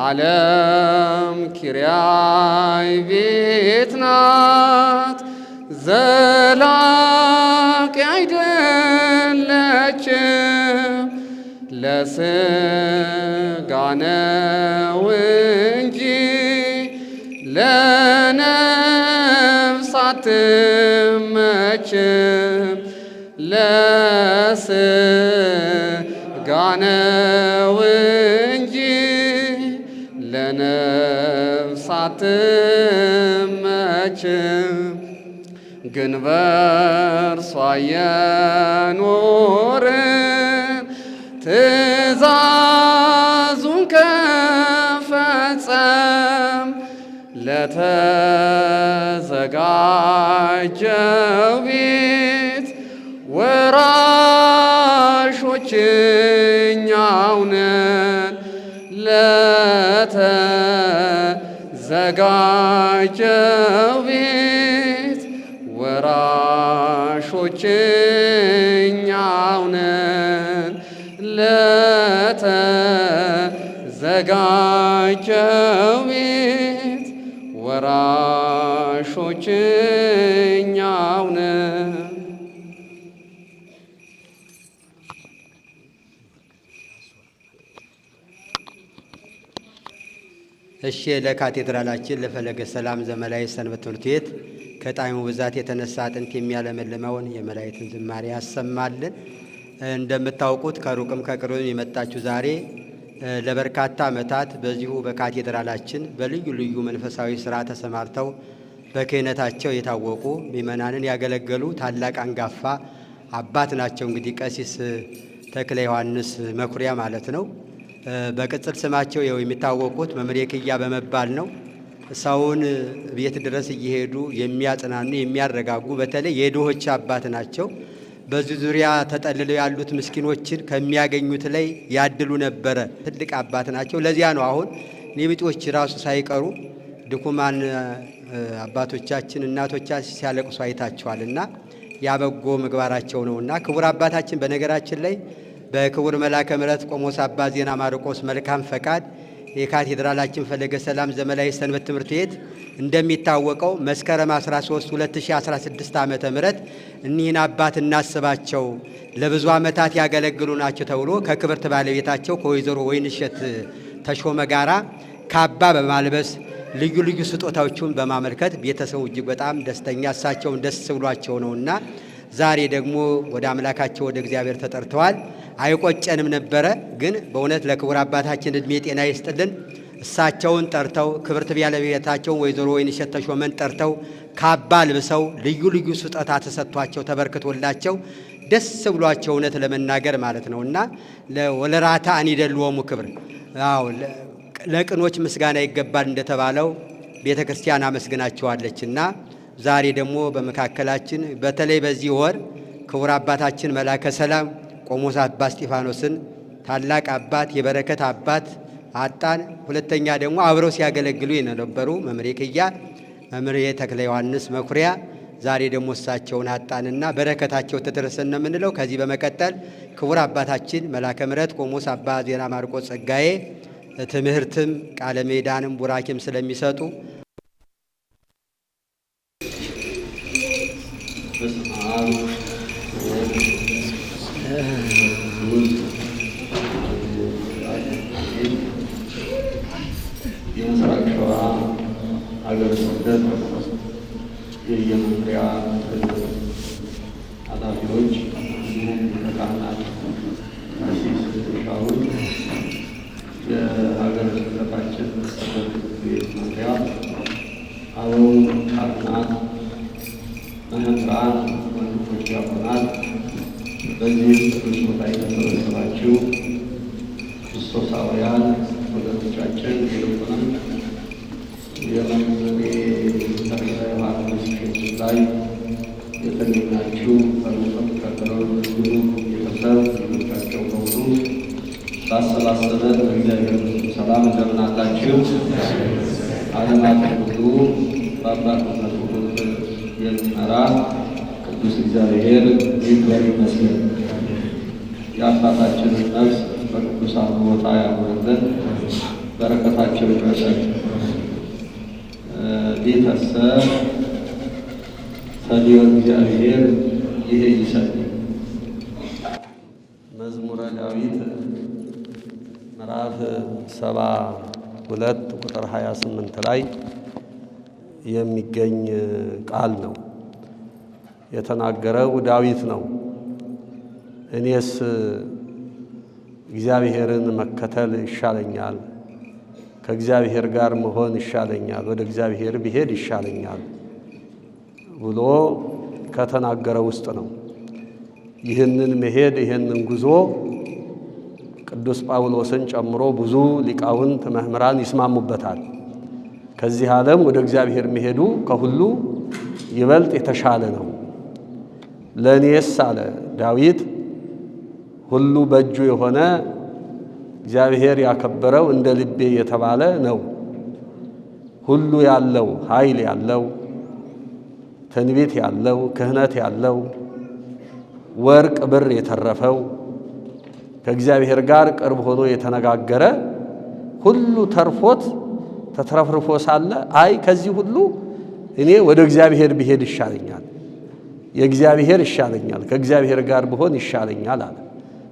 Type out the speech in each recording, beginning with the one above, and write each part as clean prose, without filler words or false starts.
ዓለም ኪራይ ቤት ናት፣ ዘላቂ አይደለችም። ለሥጋ ነው እንጂ ለነፍስ አትመችም። ለሥጋ ነው እንጂ ለነፍስ አትመችም። ግን በእርሷ የኖርን ትእዛዙን ከፈጸም ለተዘጋጀው ቤት ወራሾች እኛው ነን። ለተዘጋጀው ቤት ወራሾች እኛው ነን። ለተዘጋጀው ቤት ወራሾች እኛው ነን። እሺ ለካቴድራላችን ለፈለገ ሰላም ዘመላእክት ሰንበት ትምህርት ቤት ከጣዕሙ ብዛት የተነሳ አጥንት የሚያለመልመውን የመላእክትን ዝማሬ ያሰማልን። እንደምታውቁት ከሩቅም ከቅርብም የመጣችሁ ዛሬ ለበርካታ ዓመታት በዚሁ በካቴድራላችን በልዩ ልዩ መንፈሳዊ ሥራ ተሰማርተው በክህነታቸው የታወቁ ምእመናንን ያገለገሉ ታላቅ አንጋፋ አባት ናቸው። እንግዲህ ቀሲስ ተክለ ዮሐንስ መኩሪያ ማለት ነው። በቅጽል ስማቸው የሚታወቁት መምሬ ክያ በመባል ነው። ሰውን ቤት ድረስ እየሄዱ የሚያጽናኑ የሚያረጋጉ፣ በተለይ የድሆች አባት ናቸው። በዚህ ዙሪያ ተጠልለው ያሉት ምስኪኖችን ከሚያገኙት ላይ ያድሉ ነበረ። ትልቅ አባት ናቸው። ለዚያ ነው አሁን ኔቢጦች ራሱ ሳይቀሩ ድኩማን አባቶቻችን እናቶቻችን ሲያለቅሱ አይታቸዋልና ያበጎ ምግባራቸው ነውና ክቡር አባታችን በነገራችን ላይ በክቡር መልአከ ምሕረት ቆሞስ አባ ዜና ማርቆስ መልካም ፈቃድ የካቴድራላችን ፈለገ ሰላም ዘመላእክት ሰንበት ትምህርት ቤት እንደሚታወቀው መስከረም 13 2016 ዓመተ ምህረት እኒህን አባት እናስባቸው ለብዙ ዓመታት ያገለግሉ ናቸው ተብሎ ከክብርት ባለቤታቸው ከወይዘሮ ወይንሸት ተሾመ ጋራ ካባ በማልበስ ልዩ ልዩ ስጦታዎችን በማመልከት ቤተሰቡ እጅግ በጣም ደስተኛ እሳቸውን ደስ ብሏቸው ነውና ዛሬ ደግሞ ወደ አምላካቸው ወደ እግዚአብሔር ተጠርተዋል። አይቆጨንም ነበረ፣ ግን በእውነት ለክቡር አባታችን እድሜ ጤና ይስጥልን። እሳቸውን ጠርተው ክብርት ባለቤታቸውን ወይዘሮ ወይንሸት ተሾመን ጠርተው ካባ ልብሰው ልዩ ልዩ ስጦታ ተሰጥቷቸው ተበርክቶላቸው ደስ ብሏቸው እውነት ለመናገር ማለት ነውና ወለራታ አንይደልዎሙ ክብር፣ አዎ ለቅኖች ምስጋና ይገባል እንደተባለው ቤተ ክርስቲያን አመስግናቸዋለችና ዛሬ ደግሞ በመካከላችን በተለይ በዚህ ወር ክቡር አባታችን መልአከ ሰላም ቆሞስ አባ እስጢፋኖስን ታላቅ አባት የበረከት አባት አጣን። ሁለተኛ ደግሞ አብረው ሲያገለግሉ የነበሩ መምሬ ክያ መምሬ ተክለ ዮሐንስ መኩሪያ ዛሬ ደግሞ እሳቸውን አጣንና በረከታቸው ተደረሰን ነው የምንለው። ከዚህ በመቀጠል ክቡር አባታችን መላከ ምሕረት ቆሞስ አባ ዜና ማርቆስ ጸጋዬ ትምህርትም ቃለ ምዕዳንም ቡራኪም ስለሚሰጡ የምስራቅ ሸዋ ሀገረ ስብከት የየመምሪያ ኃላፊዎች እንዲሁም ካህናት፣ ቀሲስ ሻሁን፣ የሀገረ ስብከታችን ጽሕፈት ቤት መምሪያ አበው ካህናት፣ መምህራን፣ ወንድሞች ዲያቆናት፣ በዚህ ቅዱስ ቦታ የተሰበሰባችሁ ክርስቶሳውያን ወገኖቻችን ይልቁንም የመምሬ ተክለ ዮሐንስ ላይ የተገኛችሁ በመፈቀረው ሁሉ ቤተሰብ ልጆቻቸው በሙሉ ባሰባሰበን እግዚአብሔር ሰላም እንደምን አላችሁ? ዓለማትን ሁሉ በአባትነቱ የሚመራ ቅዱስ እግዚአብሔር ይክበር ይመስገን። የአባታችንን ነፍስ በቅዱሳን ቦታ ያኖርልን፣ በረከታቸው ይድረሰን። ቤተሰ ፈሊወ እግዚአብሔር ይሄ ይሰጥ መዝሙረ ዳዊት ምዕራፍ 72 ቁጥር 28 ላይ የሚገኝ ቃል ነው። የተናገረው ዳዊት ነው። እኔስ እግዚአብሔርን መከተል ይሻለኛል፣ ከእግዚአብሔር ጋር መሆን ይሻለኛል፣ ወደ እግዚአብሔር ብሄድ ይሻለኛል ብሎ ከተናገረ ውስጥ ነው። ይህንን መሄድ ይህንን ጉዞ ቅዱስ ጳውሎስን ጨምሮ ብዙ ሊቃውንት መምህራን ይስማሙበታል። ከዚህ ዓለም ወደ እግዚአብሔር መሄዱ ከሁሉ ይበልጥ የተሻለ ነው። ለእኔስ አለ ዳዊት ሁሉ በእጁ የሆነ እግዚአብሔር ያከበረው እንደ ልቤ የተባለ ነው። ሁሉ ያለው ኃይል ያለው ትንቢት ያለው ክህነት ያለው ወርቅ ብር የተረፈው ከእግዚአብሔር ጋር ቅርብ ሆኖ የተነጋገረ ሁሉ ተርፎት ተትረፍርፎ ሳለ አይ ከዚህ ሁሉ እኔ ወደ እግዚአብሔር ብሄድ ይሻለኛል፣ የእግዚአብሔር ይሻለኛል፣ ከእግዚአብሔር ጋር ብሆን ይሻለኛል አለ።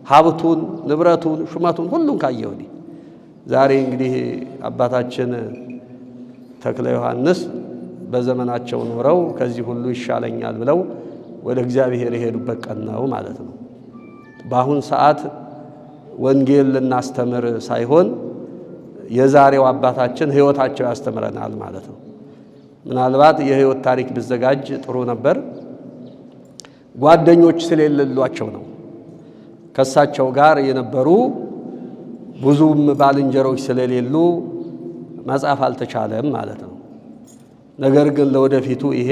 ሀብቱን፣ ንብረቱን፣ ሹመቱን ሁሉን ካየ ወዲህ ዛሬ እንግዲህ አባታችን ተክለ ዮሐንስ በዘመናቸው ኖረው ከዚህ ሁሉ ይሻለኛል ብለው ወደ እግዚአብሔር የሄዱበት ቀን ነው ማለት ነው። በአሁን ሰዓት ወንጌል ልናስተምር ሳይሆን የዛሬው አባታችን ሕይወታቸው ያስተምረናል ማለት ነው። ምናልባት የሕይወት ታሪክ ቢዘጋጅ ጥሩ ነበር። ጓደኞች ስለሌሏቸው ነው። ከሳቸው ጋር የነበሩ ብዙም ባልንጀሮች ስለሌሉ መጻፍ አልተቻለም ማለት ነው። ነገር ግን ለወደፊቱ ይሄ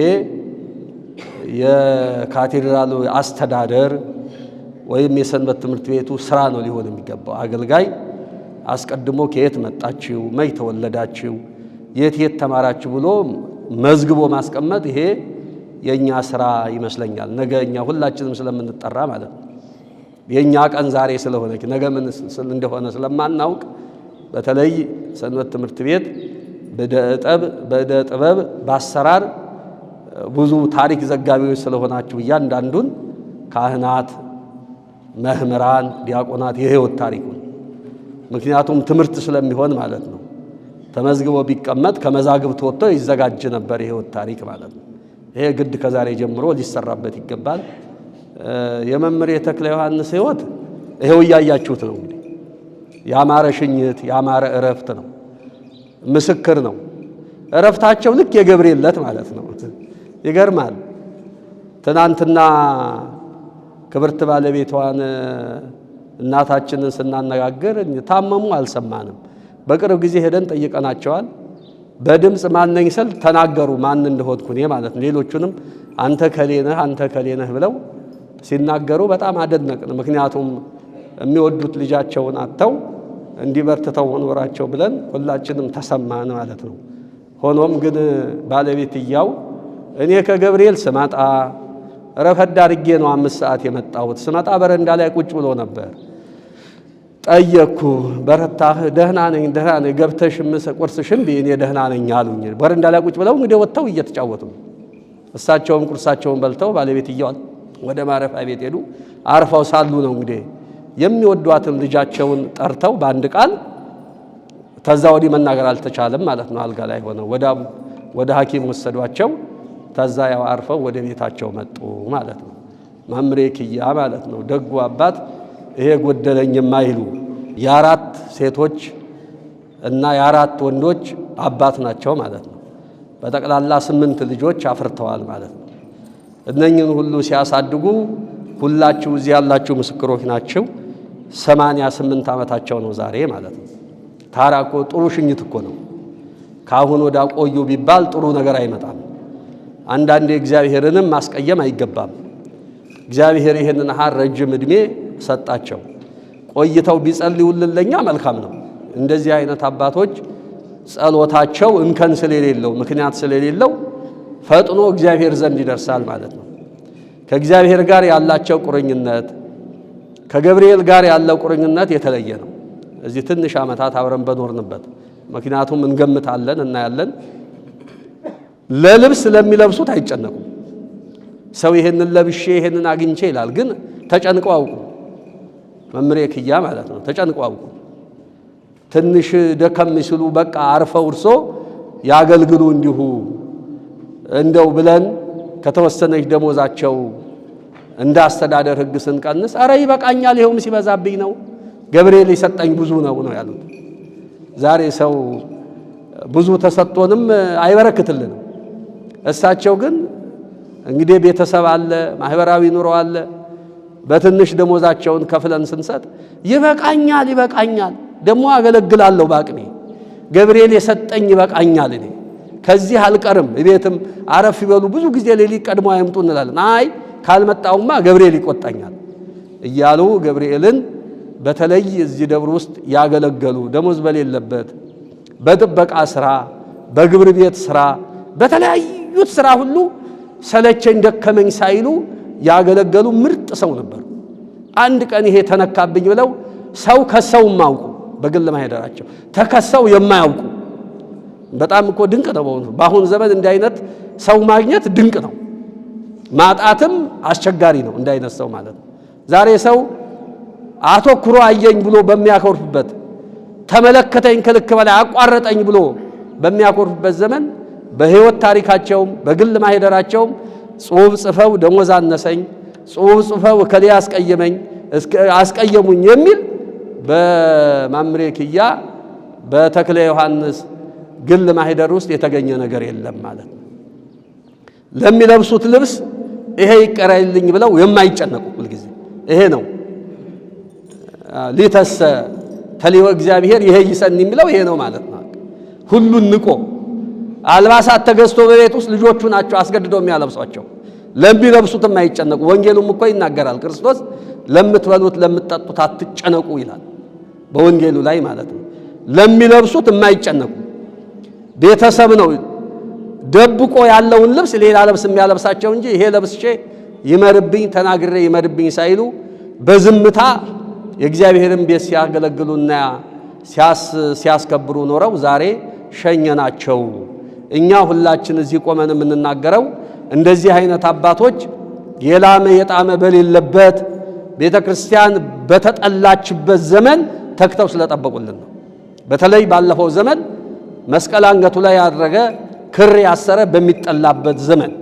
የካቴድራሉ አስተዳደር ወይም የሰንበት ትምህርት ቤቱ ስራ ነው ሊሆን የሚገባው። አገልጋይ አስቀድሞ ከየት መጣችሁ፣ መች ተወለዳችሁ፣ የት ተማራችሁ ብሎ መዝግቦ ማስቀመጥ ይሄ የኛ ስራ ይመስለኛል። ነገ እኛ ሁላችንም ስለምንጠራ ማለት ነው። የኛ ቀን ዛሬ ስለሆነች ነገ ምን እንደሆነ ስለማናውቅ በተለይ ሰንበት ትምህርት ቤት በዕደ ጥበብ በአሰራር ብዙ ታሪክ ዘጋቢዎች ስለሆናችሁ እያንዳንዱን ካህናት፣ መምህራን፣ ዲያቆናት የሕይወት ታሪኩን ምክንያቱም ትምህርት ስለሚሆን ማለት ነው ተመዝግቦ ቢቀመጥ ከመዛግብት ወጥቶ ይዘጋጅ ነበር የሕይወት ታሪክ ማለት ነው። ይሄ ግድ ከዛሬ ጀምሮ ሊሰራበት ይገባል። የመምሬ ተክለ ዮሐንስ ሕይወት ይሄው እያያችሁት ነው። እንግዲህ ያማረ ሽኝት ያማረ እረፍት ነው፣ ምስክር ነው። እረፍታቸው ልክ የገብርኤል ዕለት ማለት ነው። ይገርማል። ትናንትና ክብርት ባለቤቷን እናታችንን ስናነጋግር ታመሙ አልሰማንም። በቅርብ ጊዜ ሄደን ጠይቀናቸዋል። በድምፅ ማነኝ ስል ተናገሩ ማን እንደሆንኩ እኔ ማለት ነው። ሌሎቹንም አንተ ከሌነህ አንተ ከሌነህ ብለው ሲናገሩ በጣም አደነቅን። ምክንያቱም የሚወዱት ልጃቸውን አጥተው እንዲበርትተው መኖራቸው ብለን ሁላችንም ተሰማን ማለት ነው። ሆኖም ግን ባለቤትየው እኔ ከገብርኤል ስመጣ ረፈድ አድርጌ ነው 5 ሰዓት የመጣሁት። ስመጣ በረንዳ ላይ ቁጭ ብሎ ነበር። ጠየቅኩ፣ በረታህ? ደህና ነኝ ገብተሽ ቁርስሽን እኔ ደህና ነኝ አሉኝ። በረንዳ ላይ ቁጭ ብለው እንግዲህ ወጥተው እየተጫወቱ እሳቸውም ቁርሳቸውን በልተው ባለቤትየው ወደ ማረፊያ ቤት ሄዱ። አርፈው ሳሉ ነው እንግዲህ የሚወዷትን ልጃቸውን ጠርተው በአንድ ቃል ተዛ ወዲህ መናገር አልተቻለም ማለት ነው። አልጋ ላይ ሆነው ወደ ሐኪም ወሰዷቸው። ተዛ ያው አርፈው ወደ ቤታቸው መጡ ማለት ነው። መምሬ ክያ ማለት ነው። ደጉ አባት ይሄ ጎደለኝ የማይሉ የ4 ሴቶች እና የ4 ወንዶች አባት ናቸው ማለት ነው። በጠቅላላ 8 ልጆች አፍርተዋል ማለት ነው። እነኝን ሁሉ ሲያሳድጉ ሁላችሁ እዚህ ያላችሁ ምስክሮች ናቸው። 88 ዓመታቸው ነው ዛሬ ማለት ነው። ታዲያ እኮ ጥሩ ሽኝት እኮ ነው። ካሁን ወደ ቆዩ ቢባል ጥሩ ነገር አይመጣም። አንዳንዴ እግዚአብሔርንም ማስቀየም አይገባም። እግዚአብሔር ይሄንን ረጅም ዕድሜ ሰጣቸው። ቆይተው ቢጸልዩልን ለኛ መልካም ነው። እንደዚህ አይነት አባቶች ጸሎታቸው እንከን ስለሌለው ምክንያት ስለሌለው ፈጥኖ እግዚአብሔር ዘንድ ይደርሳል ማለት ነው። ከእግዚአብሔር ጋር ያላቸው ቁርኝነት ከገብርኤል ጋር ያለው ቁርኝነት የተለየ ነው። እዚህ ትንሽ ዓመታት አብረን በኖርንበት ምክንያቱም እንገምታለን እናያለን። ለልብስ ለሚለብሱት አይጨነቁም። ሰው ይሄንን ለብሼ ይሄንን አግኝቼ ይላል፣ ግን ተጨንቀው አውቁ። መምሬ ክያ ማለት ነው። ተጨንቀው አውቁ። ትንሽ ደከም ሲሉ በቃ አርፈው እርሶ ያገልግሉ እንዲሁ እንደው ብለን ከተወሰነች ደሞዛቸው እንደ አስተዳደር ሕግ ስንቀንስ አረ ይበቃኛል ይሄውም ሲበዛብኝ ነው ገብርኤል ይሰጠኝ ብዙ ነው ያሉት። ዛሬ ሰው ብዙ ተሰጥቶንም አይበረክትልንም። እሳቸው ግን እንግዲህ ቤተሰብ አለ፣ ማህበራዊ ኑሮ አለ። በትንሽ ደሞዛቸውን ከፍለን ስንሰጥ ይበቃኛል ደግሞ አገለግላለሁ ባቅኔ ገብርኤል የሰጠኝ ይበቃኛል እኔ ከዚህ አልቀርም ቤትም አረፍ ይበሉ ብዙ ጊዜ ሌሊት ቀድሞ አይምጡ እንላለን። አይ ካልመጣውማ ገብርኤል ይቆጣኛል እያሉ ገብርኤልን በተለይ እዚህ ደብር ውስጥ ያገለገሉ ደሞዝ በሌለበት በጥበቃ ስራ፣ በግብር ቤት ስራ፣ በተለያዩት ስራ ሁሉ ሰለቸኝ ደከመኝ ሳይሉ ያገለገሉ ምርጥ ሰው ነበሩ። አንድ ቀን ይሄ ተነካብኝ ብለው ሰው ከሰው ማውቁ በግል ማይደራቸው ተከሰው የማያውቁ በጣም እኮ ድንቅ ነው። በአሁኑ ዘመን እንዲህ አይነት ሰው ማግኘት ድንቅ ነው። ማጣትም አስቸጋሪ ነው እንዲህ አይነት ሰው ማለት ነው። ዛሬ ሰው አተኩሮ አየኝ ብሎ በሚያኮርፍበት ተመለከተኝ ከልክ በላይ አቋረጠኝ ብሎ በሚያኮርፍበት ዘመን በህይወት ታሪካቸውም በግል ማህደራቸውም ጽሑፍ ጽፈው ደሞዝ አነሰኝ፣ ጽሑፍ ጽፈው ከሌ አስቀየሙኝ የሚል በመምሬ ክያ በተክለ ዮሐንስ ግል ማህደር ውስጥ የተገኘ ነገር የለም ማለት ነው። ለሚለብሱት ልብስ ይሄ ይቀራልኝ ብለው የማይጨነቁ ሁልጊዜ ይሄ ነው ሊተሰ ተሊወ እግዚአብሔር ይሄ ይሰን የሚለው ይሄ ነው ማለት ነው። ሁሉን ንቆ አልባሳት ተገዝቶ በቤት ውስጥ ልጆቹ ናቸው አስገድደው የሚያለብሷቸው። ለሚለብሱት የማይጨነቁ ወንጌሉም እኮ ይናገራል። ክርስቶስ ለምትበሉት ለምትጠጡት አትጨነቁ ይላል በወንጌሉ ላይ ማለት ነው። ለሚለብሱት የማይጨነቁ ቤተሰብ ነው ደብቆ ያለውን ልብስ ሌላ ልብስ የሚያለብሳቸው እንጂ ይሄ ለብስቼ ይመርብኝ ተናግሬ ይመርብኝ ሳይሉ በዝምታ የእግዚአብሔርን ቤት ሲያገለግሉና ሲያስከብሩ ኖረው ዛሬ ሸኘናቸው። እኛ ሁላችን እዚህ ቆመን የምንናገረው እንደዚህ አይነት አባቶች የላመ የጣመ በሌለበት ቤተ ክርስቲያን በተጠላችበት ዘመን ተክተው ስለጠበቁልን ነው። በተለይ ባለፈው ዘመን መስቀል አንገቱ ላይ ያደረገ ክር ያሰረ በሚጠላበት ዘመን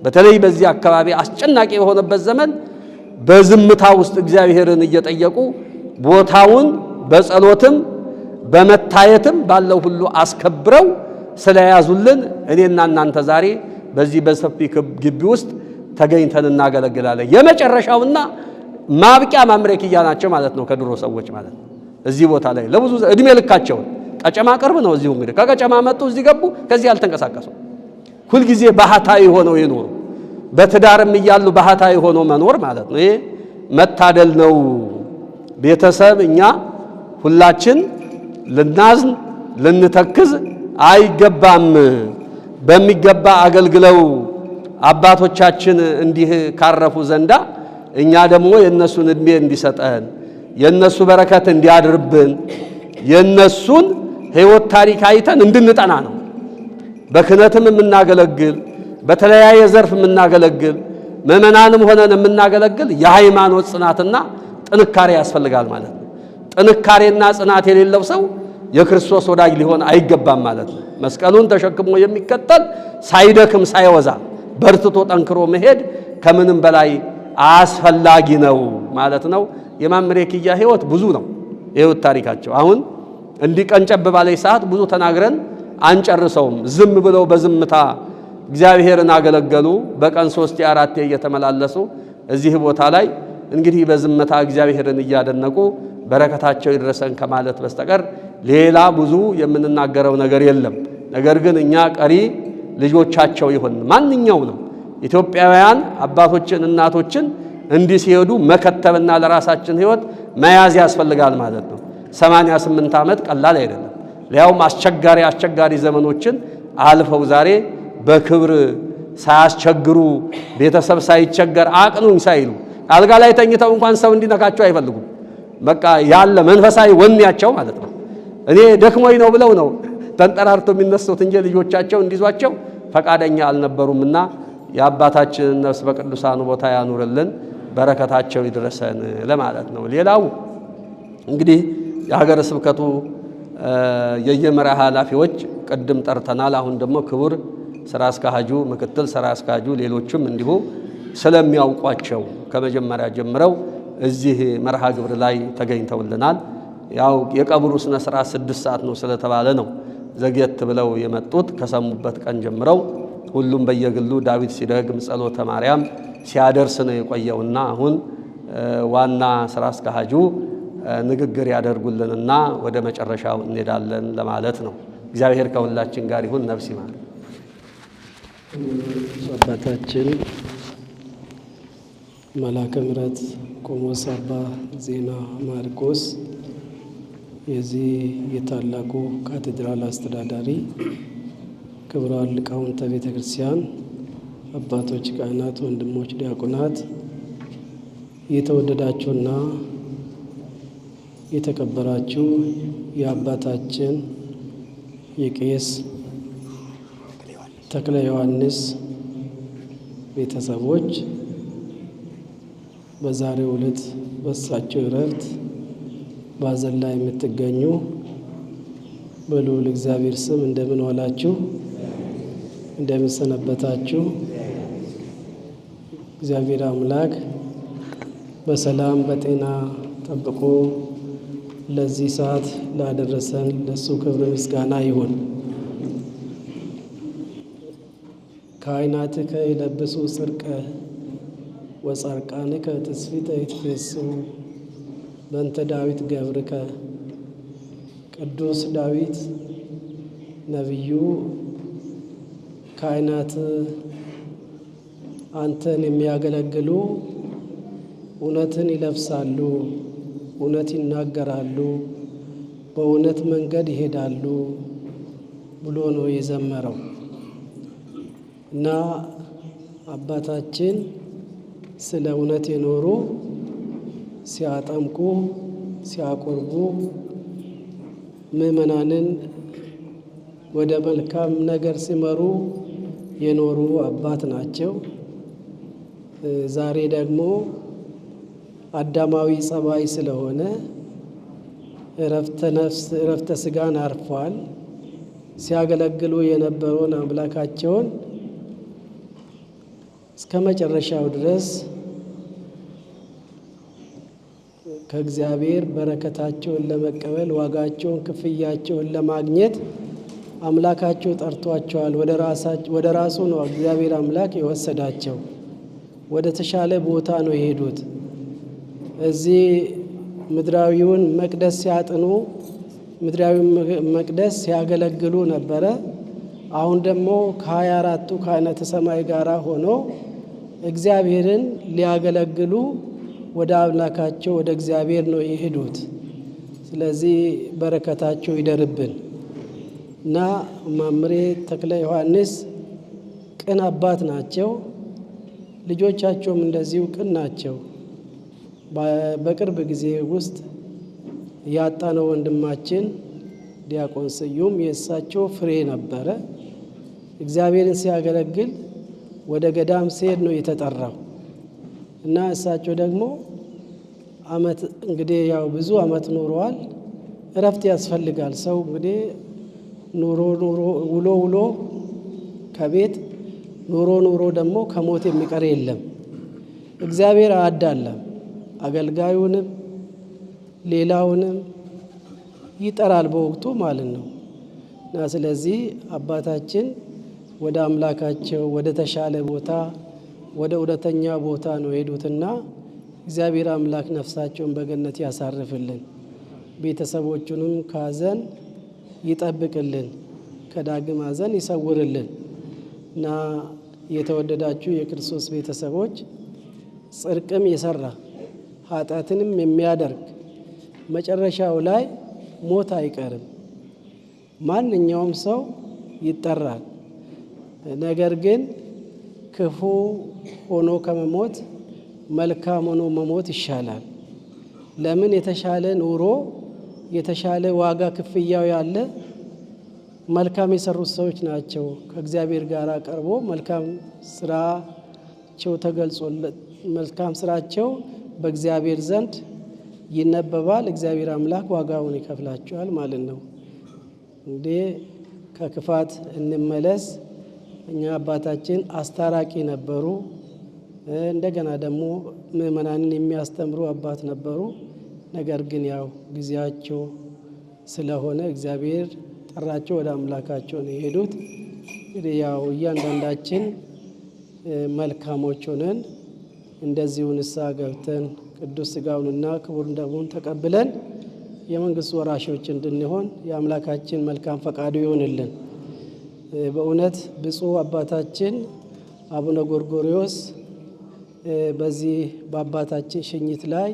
በተለይ በዚህ አካባቢ አስጨናቂ የሆነበት ዘመን በዝምታ ውስጥ እግዚአብሔርን እየጠየቁ ቦታውን በጸሎትም በመታየትም ባለው ሁሉ አስከብረው ስለያዙልን እኔና እናንተ ዛሬ በዚህ በሰፊ ግቢ ውስጥ ተገኝተን እናገለግላለን። የመጨረሻውና ማብቂያ መምሬ ክያ ናቸው ማለት ነው። ከድሮ ሰዎች ማለት ነው። እዚህ ቦታ ላይ ለብዙ እድሜ ልካቸውን ቀጨማ ቅርብ ነው። እዚሁ እንግዲህ ከቀጨማ መጡ እዚህ ገቡ። ከዚህ ያልተንቀሳቀሱ ሁልጊዜ ባህታዊ ሆነው የኖሩ በትዳርም እያሉ ባህታዊ ሆኖ መኖር ማለት ነው። ይሄ መታደል ነው። ቤተሰብ እኛ ሁላችን ልናዝን ልንተክዝ አይገባም። በሚገባ አገልግለው አባቶቻችን እንዲህ ካረፉ ዘንዳ እኛ ደግሞ የነሱን እድሜ እንዲሰጠን የነሱ በረከት እንዲያድርብን የነሱን ሕይወት ታሪክ አይተን እንድንጠና ነው። በክህነትም የምናገለግል በተለያየ ዘርፍ የምናገለግል ምእመናንም ሆነን የምናገለግል የሃይማኖት ጽናትና ጥንካሬ ያስፈልጋል ማለት ነው። ጥንካሬና ጽናት የሌለው ሰው የክርስቶስ ወዳጅ ሊሆን አይገባም ማለት ነው። መስቀሉን ተሸክሞ የሚከተል ሳይደክም ሳይወዛ በርትቶ ጠንክሮ መሄድ ከምንም በላይ አስፈላጊ ነው ማለት ነው። የመምህር ኪያ ሕይወት ብዙ ነው። የሕይወት ታሪካቸው አሁን እንዲቀንጨብ ባለች ሰዓት ብዙ ተናግረን አንጨርሰውም። ዝም ብለው በዝምታ እግዚአብሔርን አገለገሉ። በቀን 3 4 እየተመላለሱ እዚህ ቦታ ላይ እንግዲህ በዝምታ እግዚአብሔርን እያደነቁ በረከታቸው ይድረሰን ከማለት በስተቀር ሌላ ብዙ የምንናገረው ነገር የለም። ነገር ግን እኛ ቀሪ ልጆቻቸው ይሆን ማንኛው ነው ኢትዮጵያውያን አባቶችን እናቶችን እንዲህ ሲሄዱ መከተብና ለራሳችን ሕይወት መያዝ ያስፈልጋል ማለት ነው። 88 ዓመት ቀላል አይደለም። ሊያውም አስቸጋሪ ዘመኖችን አልፈው ዛሬ በክብር ሳያስቸግሩ ቤተሰብ ሳይቸገር አቅኑኝ ሳይሉ አልጋ ላይ ተኝተው እንኳን ሰው እንዲነካቸው አይፈልጉም። በቃ ያለ መንፈሳዊ ወኔያቸው ማለት ነው። እኔ ደክሞኝ ነው ብለው ነው ተንጠራርቶ የሚነሱት እንጂ ልጆቻቸው እንዲዟቸው ፈቃደኛ አልነበሩምና የአባታችንን ነፍስ በቅዱሳኑ ቦታ ያኑርልን፣ በረከታቸው ይድረሰን ለማለት ነው። ሌላው እንግዲህ የሀገረ ስብከቱ የየመራ ኃላፊዎች ቅድም ጠርተናል። አሁን ደግሞ ክቡር ስራ አስኪያጁ፣ ምክትል ስራ አስኪያጁ፣ ሌሎችም እንዲሁ ስለሚያውቋቸው ከመጀመሪያ ጀምረው እዚህ መርሃ ግብር ላይ ተገኝተውልናል። ያው የቀብሩ ስነ ስርዓት 6 ሰዓት ነው ስለተባለ ነው ዘግየት ብለው የመጡት። ከሰሙበት ቀን ጀምረው ሁሉም በየግሉ ዳዊት ሲደግም ጸሎተ ማርያም ሲያደርስ ነው የቆየውና አሁን ዋና ስራ አስኪያጁ ንግግር ያደርጉልንና ወደ መጨረሻው እንሄዳለን ለማለት ነው። እግዚአብሔር ከሁላችን ጋር ይሁን። ነፍስ ይማር። አባታችን መላከ ምሕረት ቆሞስ አባ ዜና ማርቆስ የዚህ የታላቁ ካቴድራል አስተዳዳሪ፣ ክቡራን ሊቃውንተ ቤተ ክርስቲያን፣ አባቶች፣ ካህናት፣ ወንድሞች ዲያቆናት፣ የተወደዳችሁና የተከበራችሁ የአባታችን የቄስ ተክለ ዮሐንስ ቤተሰቦች በዛሬው ዕለት በሳቸው ዕረፍት በሐዘን ላይ የምትገኙ በልዑል እግዚአብሔር ስም እንደምን ዋላችሁ? እንደምን ሰነበታችሁ? እግዚአብሔር አምላክ በሰላም በጤና ጠብቆ ለዚህ ሰዓት ላደረሰን ለሱ ክብር ምስጋና ይሁን። ካህናትከ ይለብሱ ጽድቀ ወጻድቃንከ ትስብእተ ይትፌስሑ በእንተ ዳዊት ገብርከ። ቅዱስ ዳዊት ነቢዩ ካህናት አንተን የሚያገለግሉ እውነትን ይለብሳሉ፣ እውነት ይናገራሉ፣ በእውነት መንገድ ይሄዳሉ ብሎ ነው የዘመረው እና አባታችን ስለ እውነት የኖሩ ሲያጠምቁ ሲያቆርቡ ምእመናንን ወደ መልካም ነገር ሲመሩ የኖሩ አባት ናቸው። ዛሬ ደግሞ አዳማዊ ጸባይ ስለሆነ እረፍተ ስጋን አርፏል። ሲያገለግሉ የነበረውን አምላካቸውን እስከ መጨረሻው ድረስ ከእግዚአብሔር በረከታቸውን ለመቀበል ዋጋቸውን ክፍያቸውን ለማግኘት አምላካቸው ጠርቷቸዋል። ወደ ራሱ ነው እግዚአብሔር አምላክ የወሰዳቸው። ወደ ተሻለ ቦታ ነው የሄዱት። እዚህ ምድራዊውን መቅደስ ሲያጥኑ፣ ምድራዊውን መቅደስ ሲያገለግሉ ነበረ። አሁን ደግሞ ከ24ቱ ካህናተ ሰማይ ጋር ሆኖ እግዚአብሔርን ሊያገለግሉ ወደ አምላካቸው ወደ እግዚአብሔር ነው የሄዱት። ስለዚህ በረከታቸው ይደርብን እና መምህር ተክለ ዮሐንስ ቅን አባት ናቸው። ልጆቻቸውም እንደዚሁ ቅን ናቸው። በቅርብ ጊዜ ውስጥ ያጣነው ወንድማችን ዲያቆን ስዩም የእሳቸው ፍሬ ነበረ። እግዚአብሔርን ሲያገለግል ወደ ገዳም ሲሄድ ነው የተጠራው እና እሳቸው ደግሞ አመት እንግዲህ ያው ብዙ አመት ኖረዋል። እረፍት ያስፈልጋል። ሰው እንግዲህ ኑሮ ውሎ ከቤት ኑሮ ደግሞ ከሞት የሚቀር የለም። እግዚአብሔር አያዳላም። አገልጋዩንም ሌላውንም ይጠራል በወቅቱ ማለት ነው እና ስለዚህ አባታችን ወደ አምላካቸው ወደ ተሻለ ቦታ ወደ እውነተኛ ቦታ ነው የሄዱትና እግዚአብሔር አምላክ ነፍሳቸውን በገነት ያሳርፍልን፣ ቤተሰቦቹንም ከሐዘን ይጠብቅልን፣ ከዳግም ሐዘን ይሰውርልን እና የተወደዳችሁ የክርስቶስ ቤተሰቦች ጽድቅም የሰራ ኃጢአትንም የሚያደርግ መጨረሻው ላይ ሞት አይቀርም። ማንኛውም ሰው ይጠራል። ነገር ግን ክፉ ሆኖ ከመሞት መልካም ሆኖ መሞት ይሻላል። ለምን? የተሻለ ኑሮ የተሻለ ዋጋ ክፍያው ያለ መልካም የሰሩት ሰዎች ናቸው። ከእግዚአብሔር ጋር ቀርቦ መልካም ስራቸው ተገልጾለት መልካም ስራቸው በእግዚአብሔር ዘንድ ይነበባል። እግዚአብሔር አምላክ ዋጋውን ይከፍላቸዋል ማለት ነው። እንግዲህ ከክፋት እንመለስ። እኛ አባታችን አስታራቂ ነበሩ። እንደገና ደግሞ ምእመናንን የሚያስተምሩ አባት ነበሩ። ነገር ግን ያው ጊዜያቸው ስለሆነ እግዚአብሔር ጠራቸው፣ ወደ አምላካቸው ነው የሄዱት። እንግዲህ ያው እያንዳንዳችን መልካሞች ሆነን እንደዚሁ ንስሐ ገብተን ቅዱስ ሥጋውንና ክቡር ደሙን ተቀብለን የመንግስት ወራሾች እንድንሆን የአምላካችን መልካም ፈቃዱ ይሆንልን። በእውነት ብፁዕ አባታችን አቡነ ጎርጎርዮስ በዚህ በአባታችን ሽኝት ላይ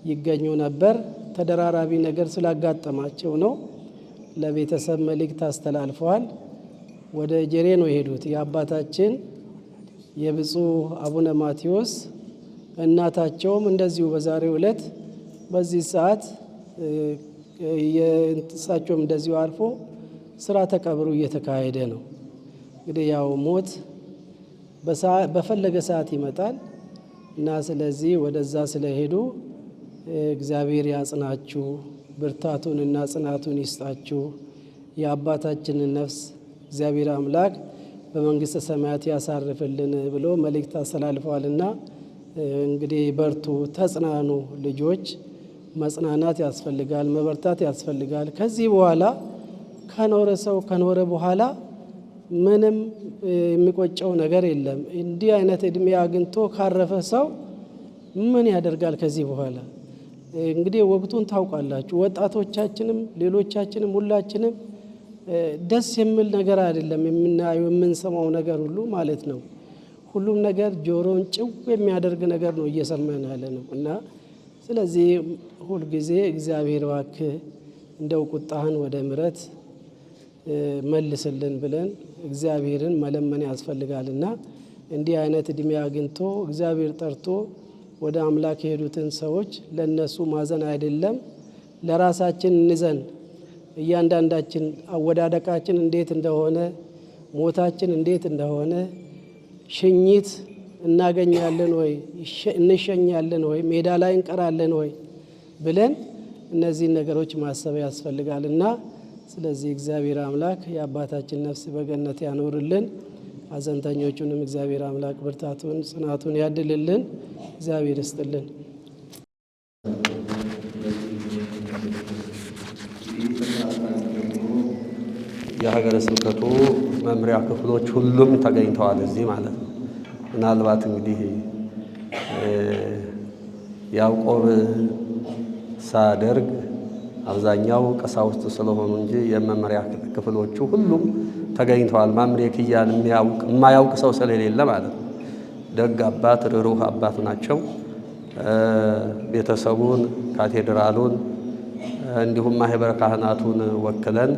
ይገኙ ነበር። ተደራራቢ ነገር ስላጋጠማቸው ነው ለቤተሰብ መልእክት አስተላልፈዋል። ወደ ጀሬ ነው የሄዱት። የአባታችን የብፁዕ አቡነ ማቴዎስ እናታቸውም እንደዚሁ በዛሬው ዕለት በዚህ ሰዓት የእሳቸውም እንደዚሁ አልፎ ስርዓተ ቀብሩ እየተካሄደ ነው። እንግዲህ ያው ሞት በፈለገ ሰዓት ይመጣል እና ስለዚህ ወደዛ ስለሄዱ እግዚአብሔር ያጽናችሁ፣ ብርታቱንና ጽናቱን ይስጣችሁ። የአባታችንን ነፍስ እግዚአብሔር አምላክ በመንግስተ ሰማያት ያሳርፍልን ብሎ መልእክት አስተላልፈዋልና እንግዲህ በርቱ፣ ተጽናኑ። ልጆች መጽናናት ያስፈልጋል፣ መበርታት ያስፈልጋል። ከዚህ በኋላ ከኖረ ሰው ከኖረ በኋላ ምንም የሚቆጨው ነገር የለም። እንዲህ አይነት እድሜ አግኝቶ ካረፈ ሰው ምን ያደርጋል ከዚህ በኋላ? እንግዲህ ወቅቱን ታውቃላችሁ። ወጣቶቻችንም ሌሎቻችንም ሁላችንም ደስ የሚል ነገር አይደለም የምናየው የምንሰማው ነገር ሁሉ ማለት ነው። ሁሉም ነገር ጆሮን ጭው የሚያደርግ ነገር ነው እየሰማን ያለ ነው እና ስለዚህ ሁልጊዜ እግዚአብሔር እባክህ እንደው ቁጣህን ወደ ምሕረት መልስልን ብለን እግዚአብሔርን መለመን ያስፈልጋልና እንዲህ አይነት እድሜ አግኝቶ እግዚአብሔር ጠርቶ ወደ አምላክ የሄዱትን ሰዎች ለነሱ ማዘን አይደለም ለራሳችን እንዘን። እያንዳንዳችን አወዳደቃችን እንዴት እንደሆነ ሞታችን እንዴት እንደሆነ ሽኝት እናገኛለን ወይ እንሸኛለን ወይ ሜዳ ላይ እንቀራለን ወይ ብለን እነዚህን ነገሮች ማሰብ ያስፈልጋልና ስለዚህ እግዚአብሔር አምላክ የአባታችን ነፍስ በገነት ያኖርልን። ሐዘንተኞቹንም እግዚአብሔር አምላክ ብርታቱን ጽናቱን ያድልልን። እግዚአብሔር ይስጥልን። የሀገረ ስብከቱ መምሪያ ክፍሎች ሁሉም ተገኝተዋል እዚህ ማለት ነው። ምናልባት እንግዲህ ያዕቆብ ሳደርግ አብዛኛው ቀሳውስት ስለሆኑ እንጂ የመመሪያ ክፍሎቹ ሁሉም ተገኝተዋል። ማምሬ ክያን የማያውቅ ሰው ስለሌለ ማለት ነው። ደግ አባት፣ ርኅሩህ አባት ናቸው። ቤተሰቡን፣ ካቴድራሉን እንዲሁም ማህበረ ካህናቱን ወክለን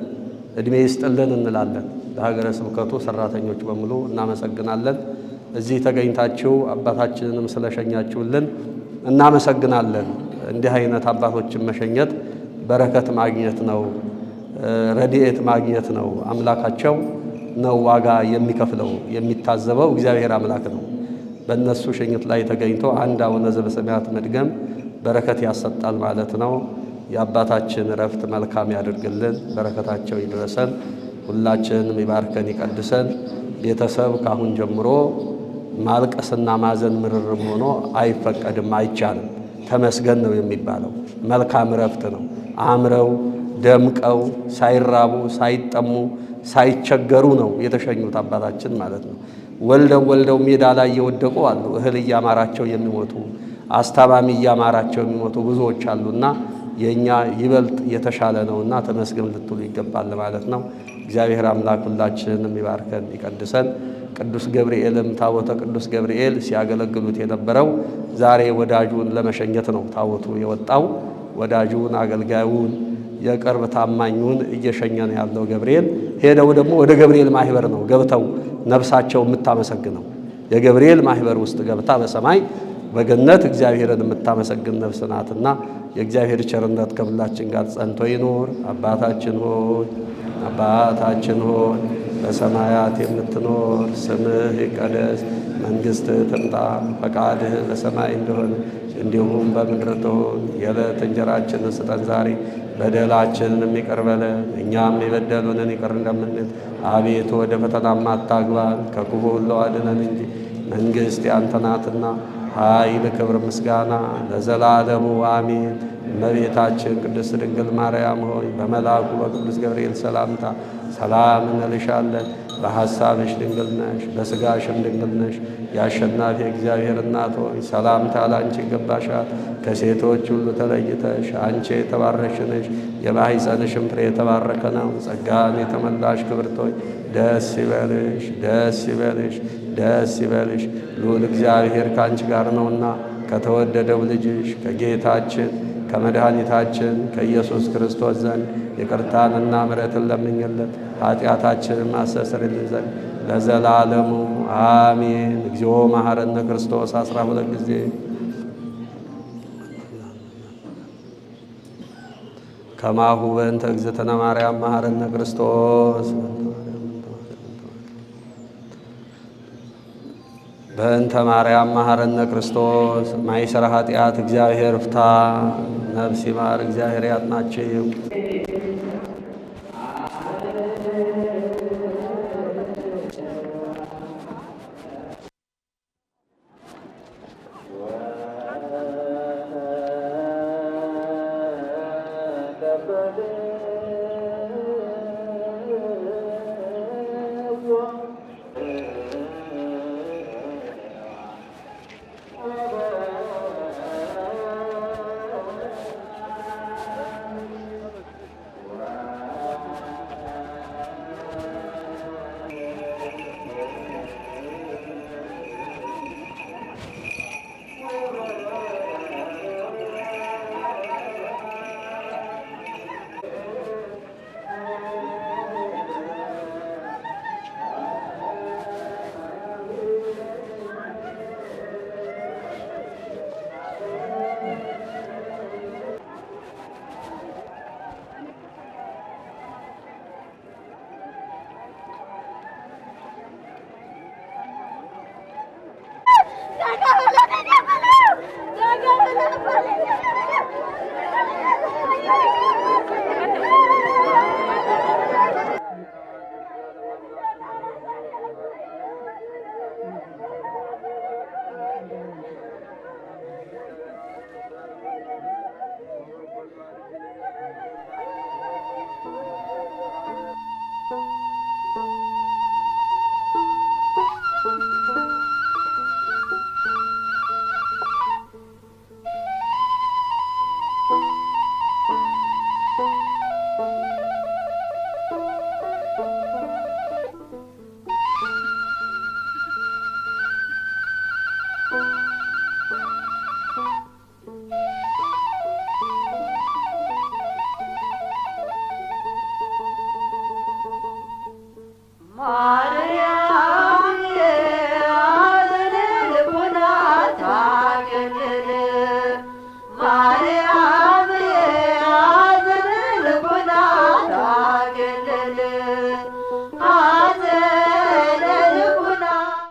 እድሜ ይስጥልን እንላለን። ለሀገረ ስብከቱ ሰራተኞች በሙሉ እናመሰግናለን። እዚህ ተገኝታችሁ አባታችንንም ስለሸኛችሁልን እናመሰግናለን። እንዲህ አይነት አባቶችን መሸኘት በረከት ማግኘት ነው፣ ረድኤት ማግኘት ነው። አምላካቸው ነው ዋጋ የሚከፍለው፣ የሚታዘበው እግዚአብሔር አምላክ ነው። በእነሱ ሽኝት ላይ ተገኝቶ አንድ አቡነ ዘበሰማያት መድገም በረከት ያሰጣል ማለት ነው። የአባታችን እረፍት መልካም ያድርግልን፣ በረከታቸው ይድረሰን፣ ሁላችንም ይባርከን ይቀድሰን። ቤተሰብ ካሁን ጀምሮ ማልቀስና ማዘን ምርርም ሆኖ አይፈቀድም፣ አይቻልም። ተመስገን ነው የሚባለው። መልካም እረፍት ነው። አምረው ደምቀው ሳይራቡ ሳይጠሙ ሳይቸገሩ ነው የተሸኙት አባታችን ማለት ነው። ወልደው ሜዳ ላይ የወደቁ አሉ። እህል እያማራቸው የሚሞቱ አስታማሚ እያማራቸው የሚሞቱ ብዙዎች አሉና የኛ ይበልጥ የተሻለ ነውና ተመስገን ልትሉ ይገባል ማለት ነው። እግዚአብሔር አምላክ ሁላችንንም ይባርከን ይቀድሰን። ቅዱስ ገብርኤልም ታቦተ ቅዱስ ገብርኤል ሲያገለግሉት የነበረው ዛሬ ወዳጁን ለመሸኘት ነው ታቦቱ የወጣው። ወዳጁን አገልጋዩን የቅርብ ታማኙን እየሸኘ ነው ያለው ገብርኤል። ሄደው ደግሞ ወደ ገብርኤል ማህበር ነው ገብተው ነፍሳቸው የምታመሰግነው። የገብርኤል ማህበር ውስጥ ገብታ በሰማይ በገነት እግዚአብሔርን የምታመሰግን ነፍስ ናትና የእግዚአብሔር ቸርነት ከሁላችን ጋር ጸንቶ ይኖር። አባታችን ሆይ በሰማያት የምትኖር ስምህ ይቀደስ፣ መንግሥትህ ትምጣ፣ ፈቃድህ በሰማይ እንደሆነ እንዲሁም በምድር ትሁን። የዕለት እንጀራችንን ስጠን ዛሬ፣ በደላችንን ይቅር በለን እኛም የበደሉንን ይቅር እንደምንል። አቤቱ ወደ ፈተናም አታግባን ከክፉ ሁሉ አድነን እንጂ መንግሥት ያንተ ናትና ኃይል፣ ክብር፣ ምስጋና ለዘላለሙ አሜን። እመቤታችን ቅድስት ድንግል ማርያም ሆይ በመልአኩ በቅዱስ ገብርኤል ሰላምታ ሰላም እንልሻለን። በሐሳብሽ ድንግል ነሽ፣ በሥጋሽም ድንግል ነሽ። የአሸናፊ እግዚአብሔር እናት ሆይ ሰላምታ ላንቺ ይገባሻል። ከሴቶች ሁሉ ተለይተሽ አንቺ የተባረክሽ ነሽ፣ የማኅፀንሽም ፍሬ የተባረከ ነው። ጸጋን የተመላሽ ክብርት ሆይ ደስ ይበልሽ፣ ደስ ይበልሽ፣ ደስ ይበልሽ፣ ልዑል እግዚአብሔር ከአንቺ ጋር ነውና ከተወደደው ልጅሽ ከጌታችን ከመድኃኒታችን ከኢየሱስ ክርስቶስ ዘንድ ይቅርታንና ምሕረትን ለምኝለት ኃጢአታችንን ማስተሰርይልን ዘንድ ለዘላለሙ አሜን። እግዚኦ መሐረነ ክርስቶስ 12 ጊዜ ከማሁ በእንተ እግዝእትነ ማርያም መሐረነ ክርስቶስ በእንተ ማርያም መሐረነ ክርስቶስ ማይሰራ ኃጢአት እግዚአብሔር ፍታ። ነፍስ ይማር እግዚአብሔር ያጥናችሁ። ማርያም